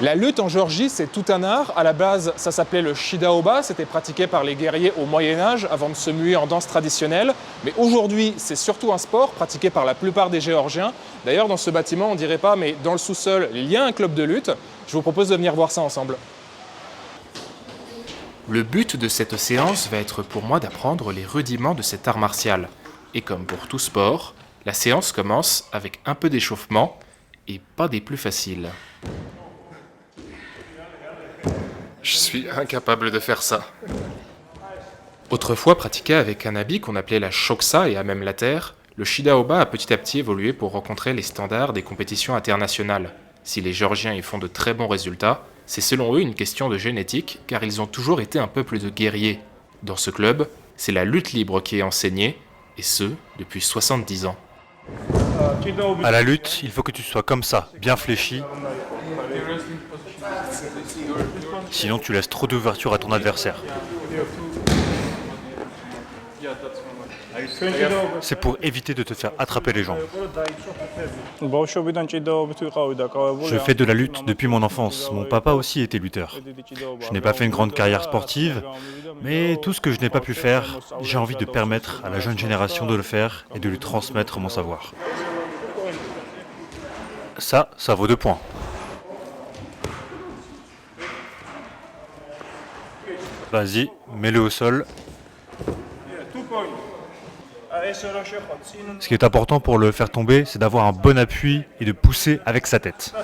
La lutte en Géorgie, c'est tout un art. À la base, ça s'appelait le shidaoba. C'était pratiqué par les guerriers au Moyen-Âge avant de se muer en danse traditionnelle. Mais aujourd'hui, c'est surtout un sport pratiqué par la plupart des Géorgiens. D'ailleurs, dans ce bâtiment, on dirait pas, mais dans le sous-sol, il y a un club de lutte. Je vous propose de venir voir ça ensemble. Le but de cette séance va être pour moi d'apprendre les rudiments de cet art martial. Et comme pour tout sport, la séance commence avec un peu d'échauffement et pas des plus faciles. Je suis incapable de faire ça. Autrefois pratiqué avec un habit qu'on appelait la shoksa et à même la terre, le shidaoba a petit à petit évolué pour rencontrer les standards des compétitions internationales. Si les Géorgiens y font de très bons résultats, c'est selon eux une question de génétique, car ils ont toujours été un peuple de guerriers. Dans ce club, c'est la lutte libre qui est enseignée, et ce, depuis 70 ans. À la lutte, il faut que tu sois comme ça, bien fléchi. Sinon, tu laisses trop d'ouverture à ton adversaire. C'est pour éviter de te faire attraper les jambes. Je fais de la lutte depuis mon enfance. Mon papa aussi était lutteur. Je n'ai pas fait une grande carrière sportive, mais tout ce que je n'ai pas pu faire, j'ai envie de permettre à la jeune génération de le faire et de lui transmettre mon savoir. Ça vaut 2 points. Vas-y, mets-le au sol. Ce qui est important pour le faire tomber, c'est d'avoir un bon appui et de pousser avec sa tête.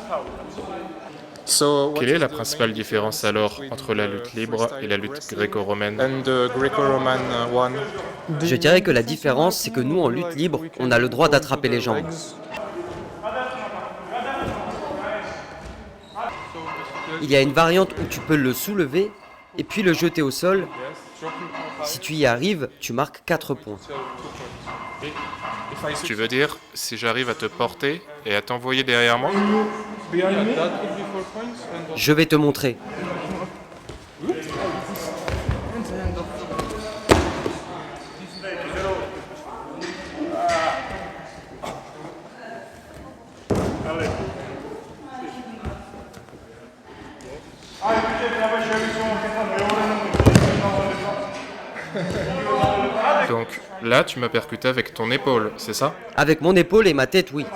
Quelle est la principale différence alors entre la lutte libre et la lutte gréco-romaine? Je dirais que la différence, c'est que nous, en lutte libre, on a le droit d'attraper les jambes. Il y a une variante où tu peux le soulever et puis le jeter au sol. Si tu y arrives, tu marques 4 points. Tu veux dire, si j'arrive à te porter et à t'envoyer derrière moi? Je vais te montrer. Donc là, tu m'as percuté avec ton épaule, c'est ça? Avec mon épaule et ma tête, oui.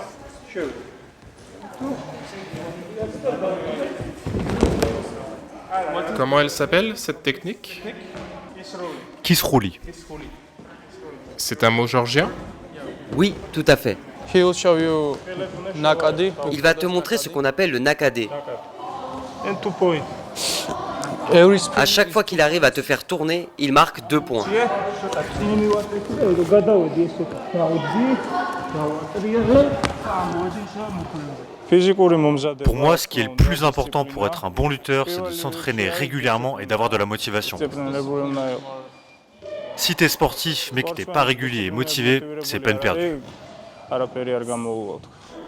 Comment elle s'appelle, cette technique? Kisrouli. C'est un mot géorgien? Oui, tout à fait. Il va te montrer ce qu'on appelle le nakade. À chaque fois qu'il arrive à te faire tourner, il marque 2 points. Pour moi, ce qui est le plus important pour être un bon lutteur, c'est de s'entraîner régulièrement et d'avoir de la motivation. Si t'es sportif mais que t'es pas régulier et motivé, c'est peine perdue.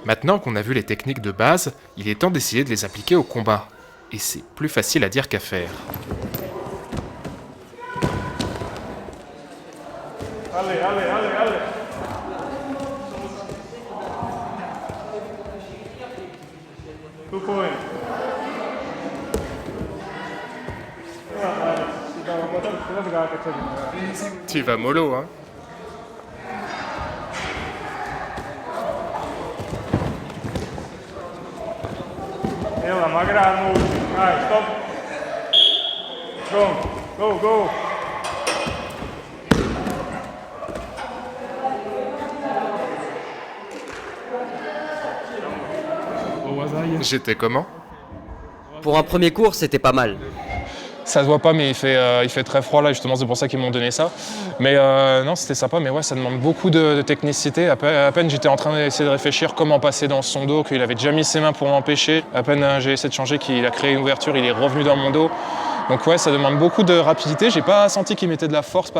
Maintenant qu'on a vu les techniques de base, il est temps d'essayer de les appliquer au combat. Et c'est plus facile à dire qu'à faire. Allez. Tu vas mollo, hein? Go. J'étais comment? Pour un premier cours, c'était pas mal. Ça se voit pas, mais il fait très froid là, justement, c'est pour ça qu'ils m'ont donné ça. Mais non, c'était sympa, mais ouais, ça demande beaucoup de technicité. À peine j'étais en train d'essayer de réfléchir comment passer dans son dos, qu'il avait déjà mis ses mains pour m'empêcher. À peine j'ai essayé de changer, qu'il a créé une ouverture, il est revenu dans mon dos. Donc ouais, ça demande beaucoup de rapidité. J'ai pas senti qu'il mettait de la force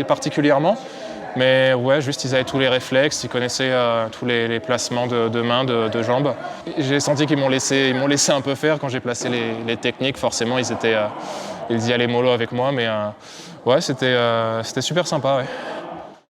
particulièrement. Mais ouais, juste ils avaient tous les réflexes, ils connaissaient tous les placements de mains, de jambes. J'ai senti qu'ils m'ont laissé un peu faire quand j'ai placé les techniques. Forcément, ils y allaient mollo avec moi, mais ouais, c'était super sympa. Ouais.